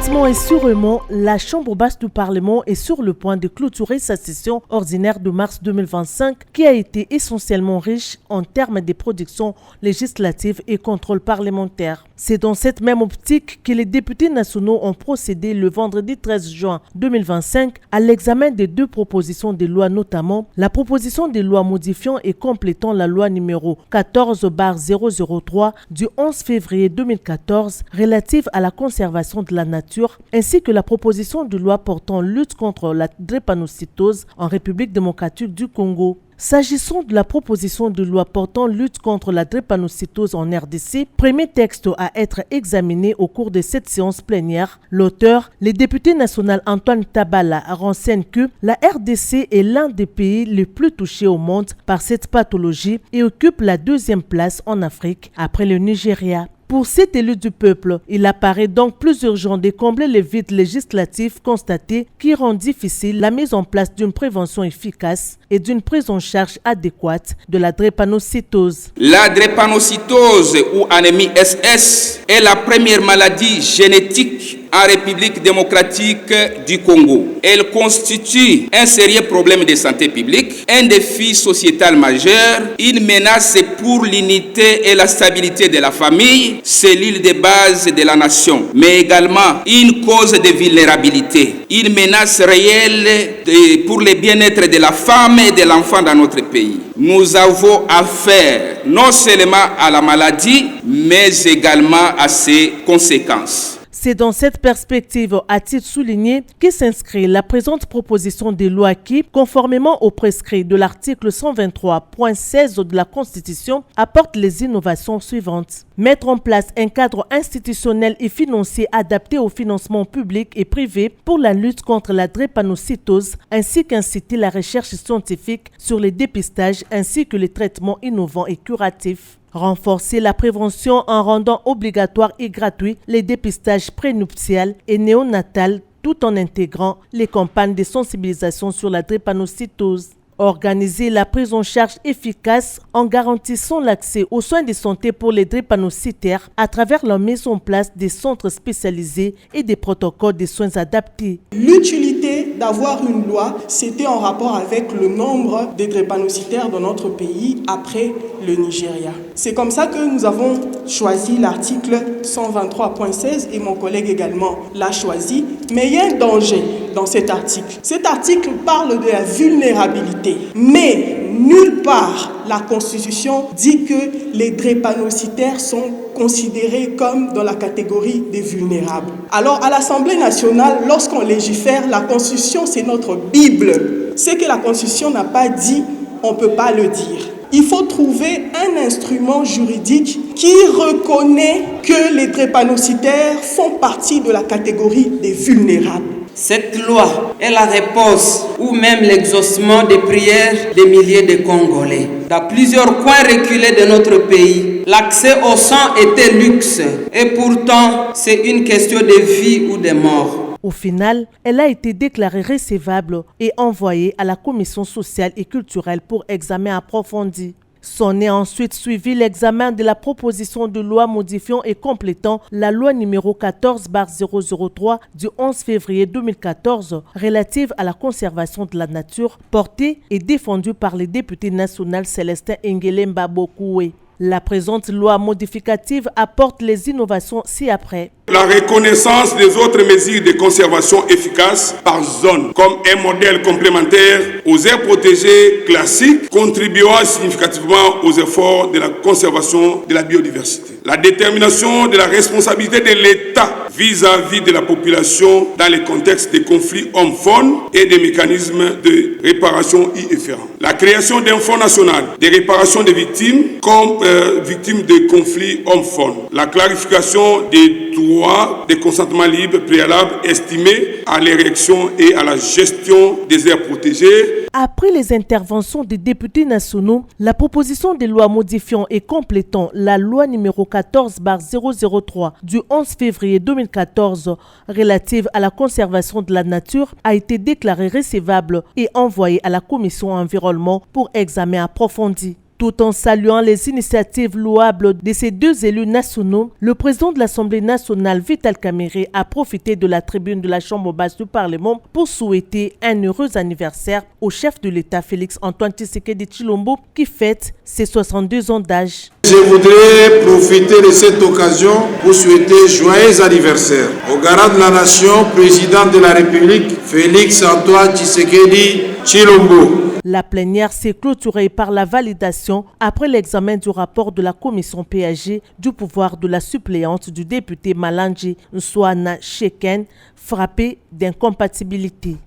Lentement et sûrement, la Chambre basse du Parlement est sur le point de clôturer sa session ordinaire de mars 2025 qui a été essentiellement riche en termes de production législative et contrôle parlementaire. C'est dans cette même optique que les députés nationaux ont procédé le vendredi 13 juin 2025 à l'examen des deux propositions de loi, notamment la proposition de loi modifiant et complétant la loi numéro 14/003 du 11 février 2014 relative à la conservation de la nature, ainsi que la proposition de loi portant lutte contre la drépanocytose en République démocratique du Congo. S'agissant de la proposition de loi portant lutte contre la drépanocytose en RDC, premier texte à être examiné au cours de cette séance plénière, l'auteur, le député national Antoine Tabala, renseigne que la RDC est l'un des pays les plus touchés au monde par cette pathologie et occupe la deuxième place en Afrique après le Nigeria. Pour cet élu du peuple, il apparaît donc plus urgent de combler les vides législatifs constatés qui rendent difficile la mise en place d'une prévention efficace et d'une prise en charge adéquate de la drépanocytose. La drépanocytose ou anémie SS est la première maladie génétique en République démocratique du Congo. Elle constitue un sérieux problème de santé publique, un défi sociétal majeur, une menace pour l'unité et la stabilité de la famille, cellule de base de la nation, mais également une cause de vulnérabilité, une menace réelle pour le bien-être de la femme et de l'enfant dans notre pays. Nous avons affaire non seulement à la maladie, mais également à ses conséquences. C'est dans cette perspective, a-t-il souligné, que s'inscrit la présente proposition de loi qui, conformément aux prescrits de l'article 123.16 de la Constitution, apporte les innovations suivantes. Mettre en place un cadre institutionnel et financier adapté au financement public et privé pour la lutte contre la drépanocytose, ainsi qu'inciter la recherche scientifique sur les dépistages ainsi que les traitements innovants et curatifs. Renforcer la prévention en rendant obligatoire et gratuit les dépistages prénuptial et néonatal tout en intégrant les campagnes de sensibilisation sur la drépanocytose. Organiser la prise en charge efficace en garantissant l'accès aux soins de santé pour les drépanocytaires à travers la mise en place des centres spécialisés et des protocoles de soins adaptés. L'utilité d'avoir une loi, c'était en rapport avec le nombre de drépanocytaires dans notre pays après le Nigeria. C'est comme ça que nous avons choisi l'article 123.16 et mon collègue également l'a choisi. Mais il y a un danger dans cet article. Cet article parle de la vulnérabilité. Mais nulle part la Constitution dit que les drépanocytaires sont considérés comme dans la catégorie des vulnérables. Alors à l'Assemblée nationale, lorsqu'on légifère, la Constitution c'est notre Bible. Ce que la Constitution n'a pas dit, on ne peut pas le dire. Il faut trouver un instrument juridique qui reconnaît que les drépanocytaires font partie de la catégorie des vulnérables. Cette loi est la réponse ou même l'exaucement des prières des milliers de Congolais. Dans plusieurs coins reculés de notre pays, l'accès au sang était luxe et pourtant c'est une question de vie ou de mort. Au final, elle a été déclarée recevable et envoyée à la Commission sociale et culturelle pour examen approfondi. S'en est ensuite suivi l'examen de la proposition de loi modifiant et complétant la loi numéro 14/003 du 11 février 2014 relative à la conservation de la nature, portée et défendue par le député national Célestin Engelemba Bokoué. La présente loi modificative apporte les innovations ci-après. La reconnaissance des autres mesures de conservation efficaces par zone comme un modèle complémentaire aux aires protégées classiques contribuera significativement aux efforts de la conservation de la biodiversité. La détermination de la responsabilité de l'État vis-à-vis de la population dans les contextes de conflits homme-faune et des mécanismes de réparation y afférents. La création d'un fonds national de réparation des victimes comme victimes de conflits homme-faune. La clarification des droits de consentement libre préalable estimés à l'érection et à la gestion des aires protégées. Après les interventions des députés nationaux, la proposition de loi modifiant et complétant la loi numéro 14/003 du 11 février 2014 relative à la conservation de la nature a été déclarée recevable et envoyée à la Commission environnement pour examen approfondi. Tout en saluant les initiatives louables de ces deux élus nationaux, le président de l'Assemblée nationale, Vital Kamerhe, a profité de la tribune de la Chambre basse du Parlement pour souhaiter un heureux anniversaire au chef de l'État, Félix Antoine Tshisekedi Tshilombo, qui fête ses 62 ans d'âge. Je voudrais profiter de cette occasion pour souhaiter joyeux anniversaire au garant de la nation, président de la République, Félix Antoine Tshisekedi Tshilombo. La plénière s'est clôturée par la validation après l'examen du rapport de la commission PAG du pouvoir de la suppléante du député Malanji Nswana Sheken, frappée d'incompatibilité.